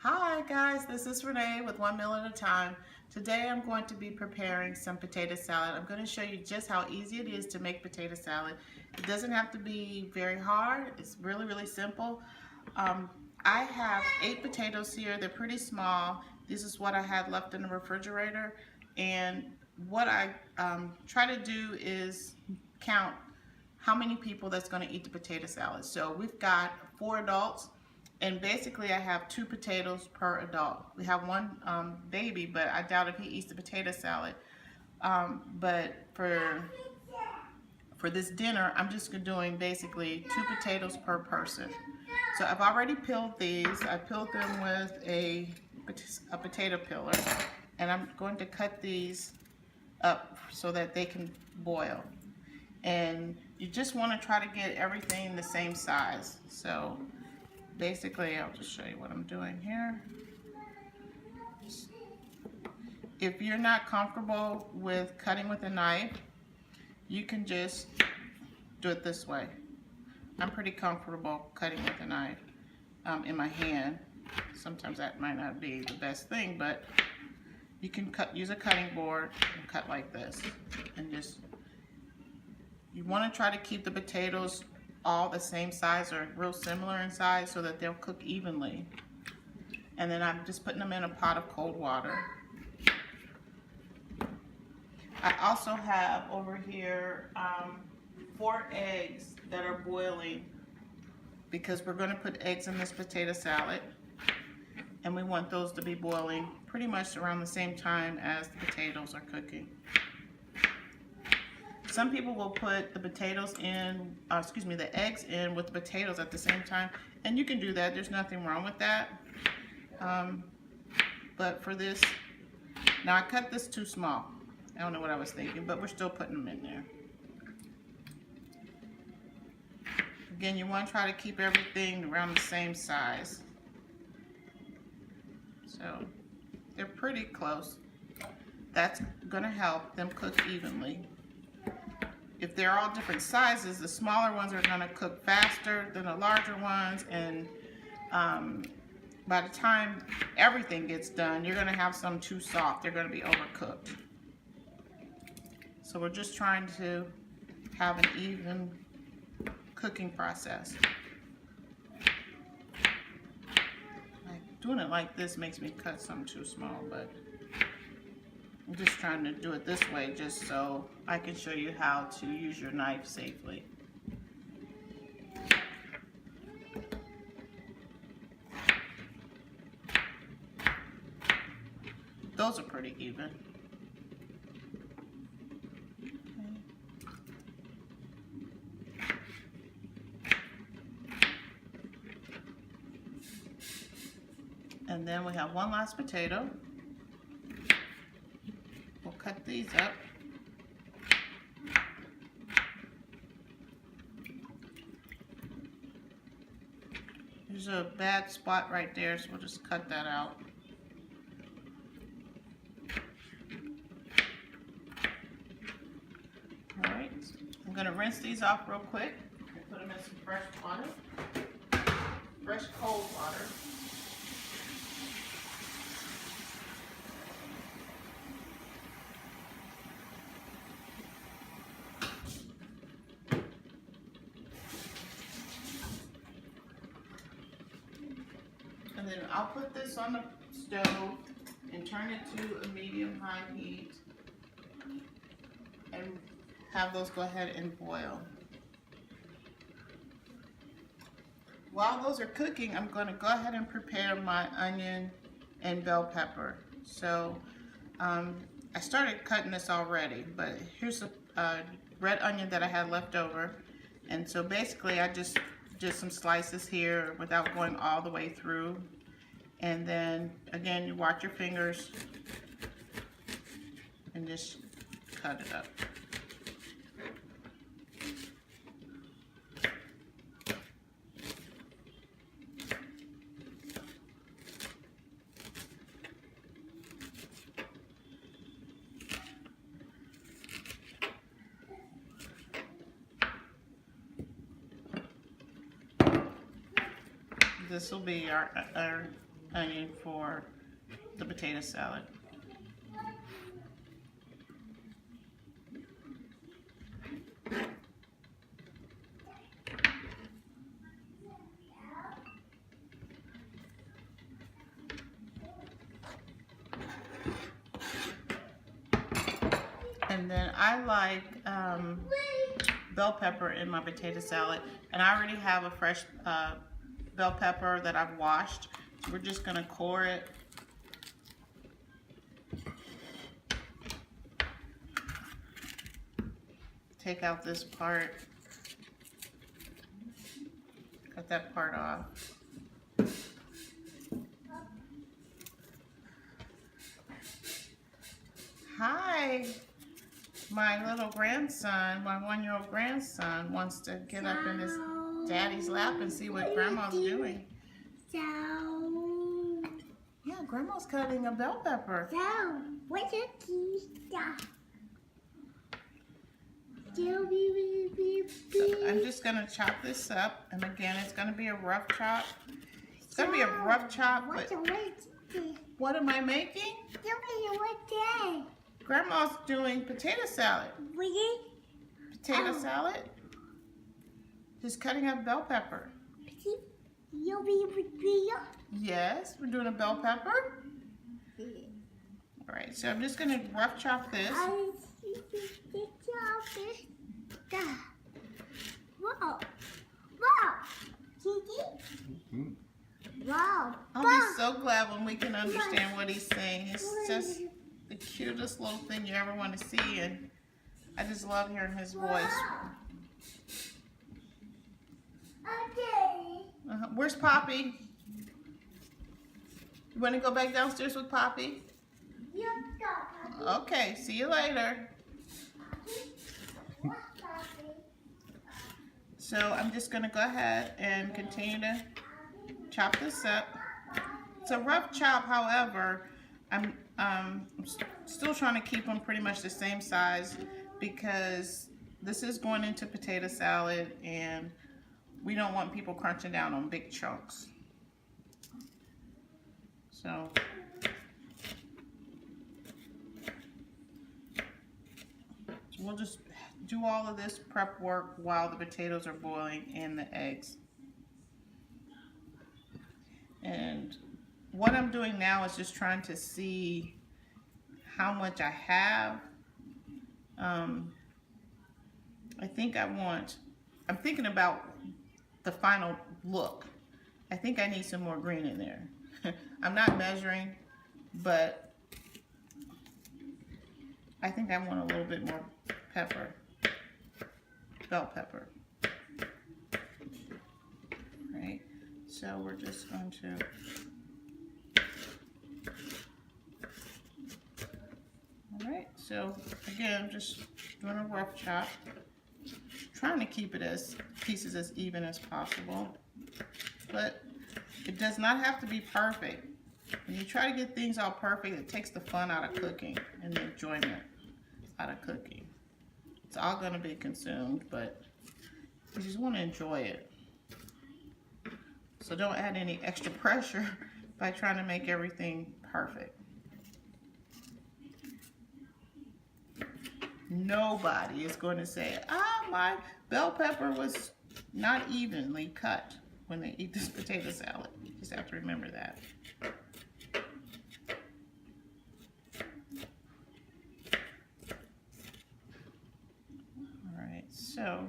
Hi guys, this is Renee with One Meal at a Time. Today I'm going to be preparing some potato salad. I'm going to show you just how easy it is to make potato salad. It doesn't have to be very hard. It's really simple. I have 8 potatoes here. They're pretty small. This is what I had left in the refrigerator. And what I try to do is count how many people that's going to eat the potato salad. So we've got 4 adults. And basically I have 2 potatoes per adult. We have one baby, but I doubt if he eats the potato salad. But for this dinner, I'm just doing basically 2 potatoes per person. So I've already peeled these. I peeled them with a potato peeler. And I'm going to cut these up so that they can boil. And you just want to try to get everything the same size. So basically, I'll just show you what I'm doing here. If you're not comfortable with cutting with a knife, you can just do it this way. I'm pretty comfortable cutting with a knife in my hand. Sometimes that might not be the best thing, but you can use a cutting board and cut like this. And you want to try to keep the potatoes all the same size or real similar in size so that they'll cook evenly. And then I'm just putting them in a pot of cold water. I also have over here 4 eggs that are boiling because we're going to put eggs in this potato salad, and we want those to be boiling pretty much around the same time as the potatoes are cooking. Some people will put the potatoes in, the eggs in with the potatoes at the same time, and you can do that. There's nothing wrong with that. But for this, now I cut this too small. I don't know what I was thinking, but we're still putting them in there. Again, you want to try to keep everything around the same size. So they're pretty close. That's going to help them cook evenly. If they're all different sizes, the smaller ones are going to cook faster than the larger ones, and by the time everything gets done, you're going to have some too soft. They're going to be overcooked. So we're just trying to have an even cooking process. Doing it like this makes me cut some too small, but I'm just trying to do it this way just so I can show you how to use your knife safely. Those are pretty even. And then we have one last potato. We'll cut these up. There's a bad spot right there, so we'll just cut that out. Alright, I'm going to rinse these off real quick and put them in some fresh water, fresh cold water. And then I'll put this on the stove and turn it to a medium-high heat and have those go ahead and boil. While those are cooking, I'm going to go ahead and prepare my onion and bell pepper. So I started cutting this already, but here's a red onion that I had left over. And so basically I just did some slices here without going all the way through. And then again, you watch your fingers and just cut it up. This will be our onion for the potato salad. And then I like bell pepper in my potato salad, and I already have a fresh bell pepper that I've washed. So we're just gonna core it. Take out this part, cut that part off. Hi, my little grandson, my 1-year-old grandson wants to get up in his daddy's lap and see what grandma's doing. Yeah, grandma's cutting a bell pepper. What's your key stuff? So I'm just gonna chop this up, and again, it's gonna be a rough chop. It's gonna be a rough chop, but what am I making? Grandma's doing potato salad. Really? Potato salad? Just cutting up bell pepper. You'll be video? Yes, we're doing a bell pepper. All right, so I'm just gonna rough chop this. Wow. Wow. Wow. I'll be so glad when we can understand what he's saying. He's just the cutest little thing you ever want to see, and I just love hearing his voice. Okay. Where's Poppy? You want to go back downstairs with Poppy? Okay, see you later. So I'm just going to go ahead and continue to chop this up. It's a rough chop, however, I'm still trying to keep them pretty much the same size because this is going into potato salad and we don't want people crunching down on big chunks. So we'll just do all of this prep work while the potatoes are boiling and the eggs. And what I'm doing now is just trying to see how much I have. I'm thinking about the final look. I think I need some more green in there. I'm not measuring, but I think I want a little bit more pepper, bell pepper. Right, so we're just going to, all right, so again, I'm just doing a rough chop, trying to keep it as pieces as even as possible, but it does not have to be perfect. When you try to get things all perfect, it takes the fun out of cooking and the enjoyment out of cooking. It's all going to be consumed, but you just want to enjoy it. So don't add any extra pressure by trying to make everything perfect. Nobody is going to say, my bell pepper was not evenly cut when they eat this potato salad. You just have to remember that. All right, so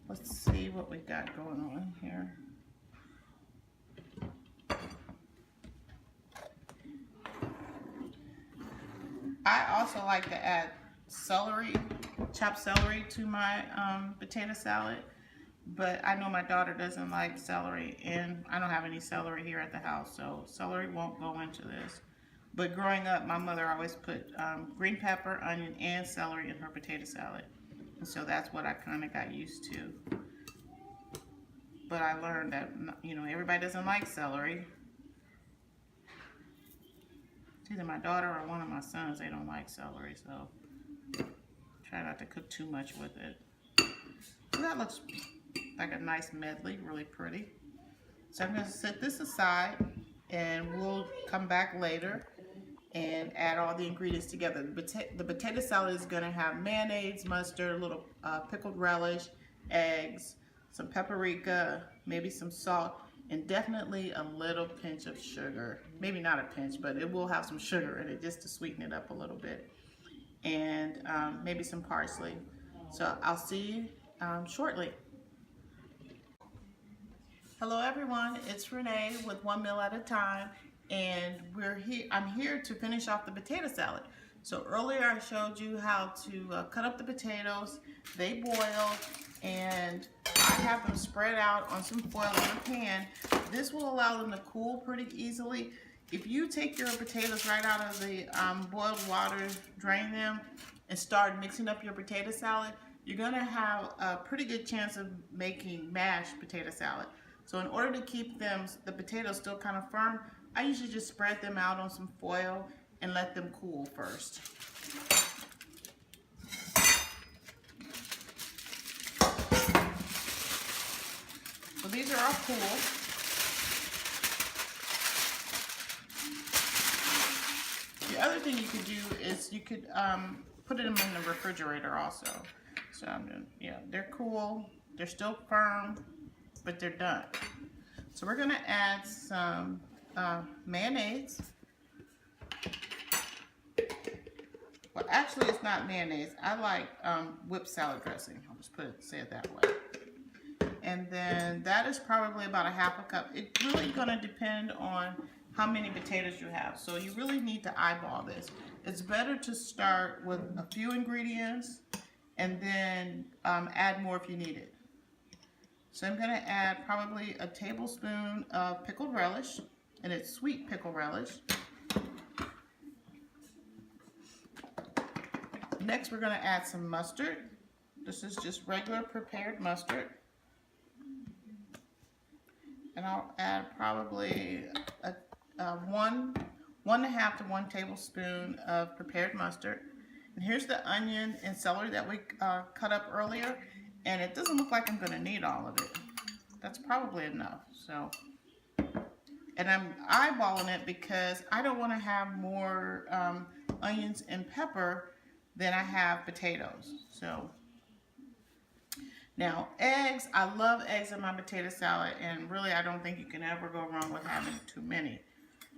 let's see what we got going on here. I also like to add celery, chopped celery to my potato salad, but I know my daughter doesn't like celery, and I don't have any celery here at the house, so celery won't go into this. But growing up, my mother always put green pepper, onion, and celery in her potato salad, and so that's what I kind of got used to. But I learned that, you know, everybody doesn't like celery. Either my daughter or one of my sons, they don't like celery, so try not to cook too much with it. So that looks like a nice medley, really pretty. So I'm going to set this aside and we'll come back later and add all the ingredients together. The potato salad is going to have mayonnaise, mustard, a little pickled relish, eggs, some paprika, maybe some salt, and definitely a little pinch of sugar. Maybe not a pinch, but it will have some sugar in it just to sweeten it up a little bit. And maybe some parsley. So I'll see you shortly. Hello everyone, it's Renee with One Meal at a Time, and I'm here to finish off the potato salad. So earlier I showed you how to cut up the potatoes. They boil, and I have them spread out on some foil in a pan. This will allow them to cool pretty easily. If you take your potatoes right out of the boiled water, drain them, and start mixing up your potato salad, you're going to have a pretty good chance of making mashed potato salad. So in order to keep the potatoes still kind of firm, I usually just spread them out on some foil and let them cool first. So these are all cool. The other thing you could do is you could put them in the refrigerator also. So they're cool, they're still firm, but they're done. So we're going to add some mayonnaise. Well, actually it's not mayonnaise. I like whipped salad dressing. I'll just say it that way. And then that is probably about a half a cup. It's really going to depend on how many potatoes you have. So you really need to eyeball this. It's better to start with a few ingredients and then add more if you need it. So I'm going to add probably a tablespoon of pickled relish, and it's sweet pickled relish. Next we're going to add some mustard. This is just regular prepared mustard. And I'll add probably one and a half to 1 tablespoon of prepared mustard. And here's the onion and celery that we cut up earlier. And it doesn't look like I'm going to need all of it. That's probably enough. So, and I'm eyeballing it because I don't want to have more onions and pepper than I have potatoes. So, now eggs, I love eggs in my potato salad, and really I don't think you can ever go wrong with having too many.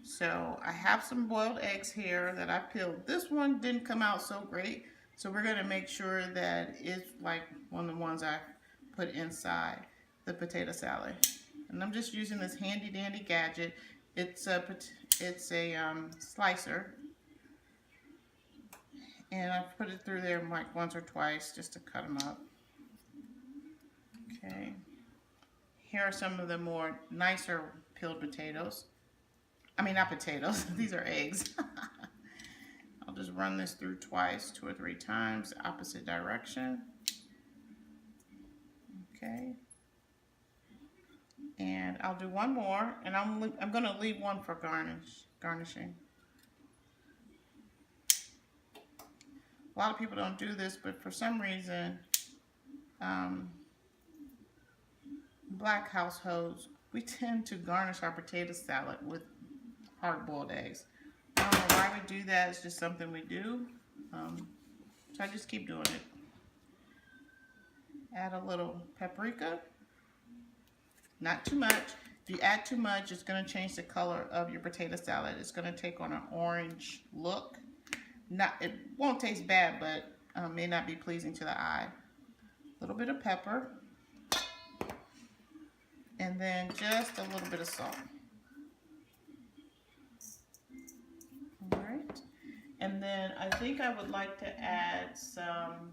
So I have some boiled eggs here that I peeled. This one didn't come out so great. So we're going to make sure that it's like one of the ones I put inside the potato salad. And I'm just using this handy dandy gadget. It's a slicer. And I've put it through there like once or twice just to cut them up. Okay. Here are some of the more nicer peeled potatoes. I mean, not potatoes. These are eggs. I'll just run this through twice, 2 or 3 times, opposite direction. Okay. And I'll do one more, and I'm going to leave one for garnishing. A lot of people don't do this, but for some reason, Black households, we tend to garnish our potato salad with hard-boiled eggs. I don't know why we do that. It's just something we do. So I just keep doing it. Add a little paprika. Not too much. If you add too much, it's going to change the color of your potato salad. It's going to take on an orange look. It won't taste bad, but may not be pleasing to the eye. A little bit of pepper. And then just a little bit of salt. Alright. And then I think I would like to add some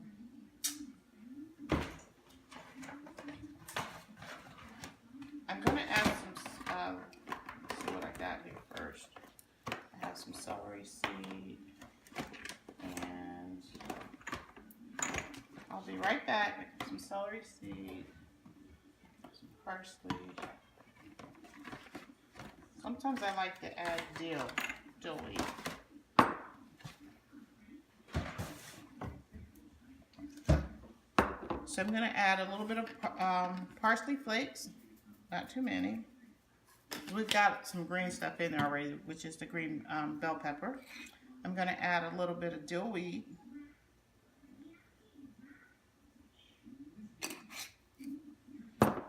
I'm going to add some, let's see what I got here first. I have some celery seed, and I'll be right back. Some celery seed, some parsley. Sometimes I like to add dill leaf. So I'm going to add a little bit of parsley flakes, not too many. we've got some green stuff in there already, which is the green bell pepper. I'm going to add a little bit of dill weed.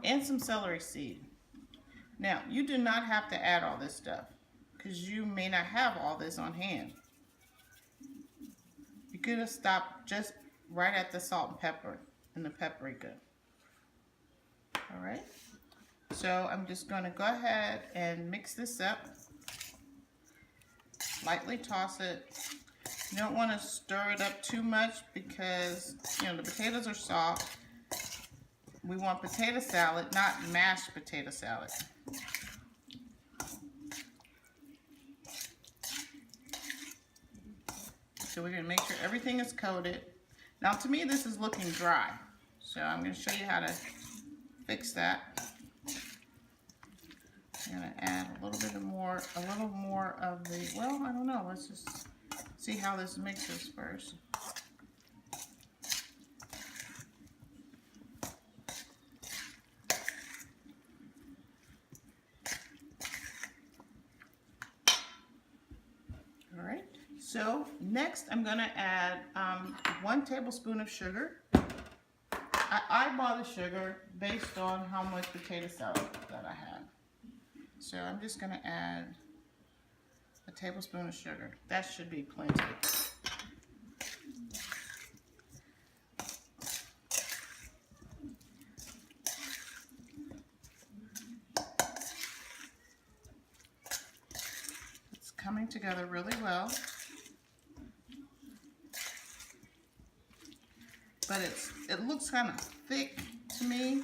And some celery seed. Now, you do not have to add all this stuff because you may not have all this on hand. You could have stopped just right at the salt and pepper and the paprika. All right. So I'm just going to go ahead and mix this up. Lightly toss it. You don't want to stir it up too much because, you know, the potatoes are soft. We want potato salad, not mashed potato salad. So we're going to make sure everything is coated. Now to me this is looking dry. So I'm going to show you how to fix that. I'm going to add a little more of the, well, I don't know. Let's just see how this mixes first. All right. So next I'm going to add 1 tablespoon of sugar. I eyeball the sugar based on how much potato salad that I have. So I'm just going to add a tablespoon of sugar. That should be plenty. It's coming together really well. But it looks kind of thick to me.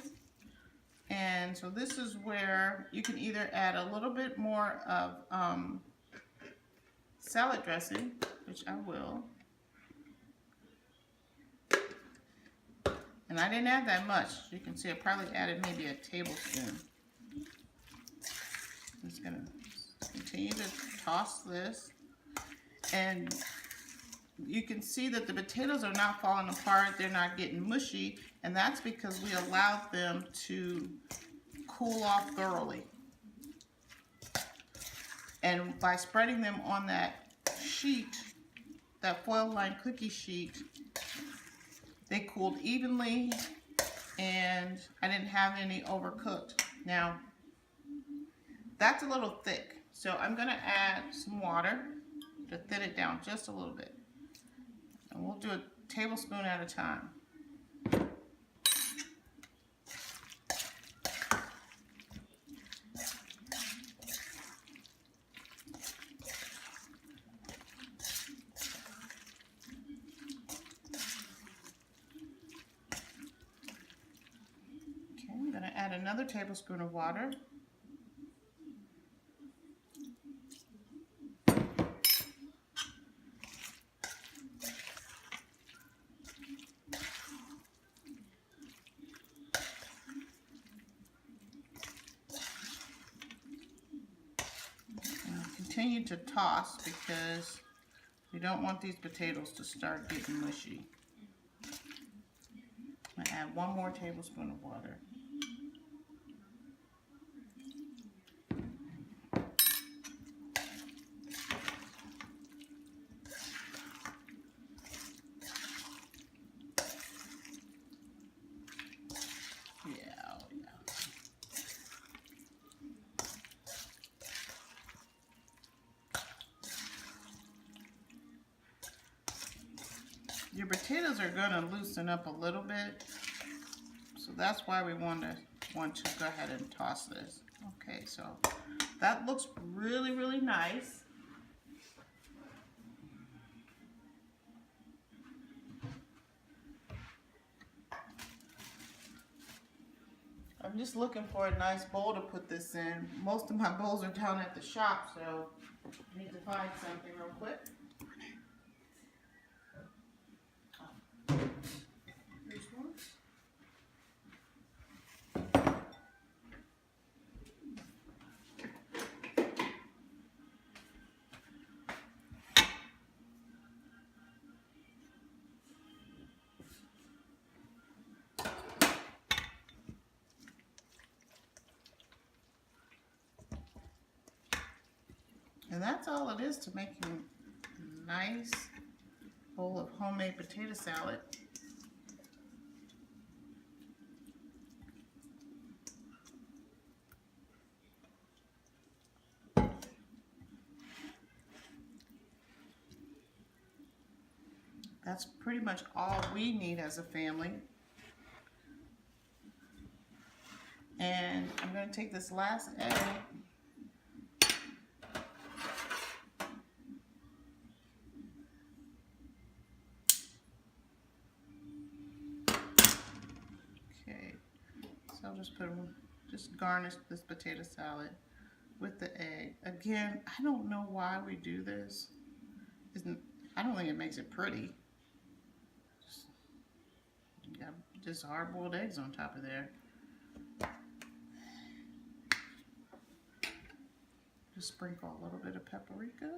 And so this is where you can either add a little bit more of salad dressing, which I will. And I didn't add that much. You can see I probably added maybe a tablespoon. I'm just going to continue to toss this. And you can see that the potatoes are not falling apart. They're not getting mushy. And that's because we allowed them to cool off thoroughly. And by spreading them on that sheet, that foil-lined cookie sheet, they cooled evenly and I didn't have any overcooked. Now, that's a little thick. So I'm going to add some water to thin it down just a little bit. And we'll do a tablespoon at a time. Okay, I'm going to add another tablespoon of water. Continue to toss because we don't want these potatoes to start getting mushy. I'm going to add 1 more tablespoon of water. Your potatoes are going to loosen up a little bit, so that's why we want to go ahead and toss this. Okay, so that looks really, really nice. I'm just looking for a nice bowl to put this in. Most of my bowls are down at the shop, so I need to find something real quick. And that's all it is to making a nice bowl of homemade potato salad. That's pretty much all we need as a family. And I'm going to take this last egg so I'll just garnish this potato salad with the egg. Again, I don't know why we do this. I don't think it makes it pretty. You got just hard-boiled eggs on top of there. Just sprinkle a little bit of paprika.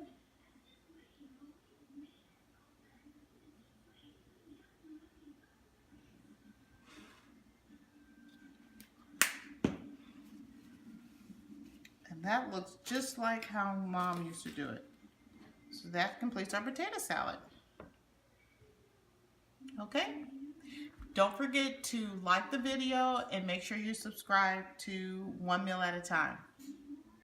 And that looks just like how Mom used to do it. So that completes our potato salad. Okay? Don't forget to like the video and make sure you subscribe to One Meal at a Time.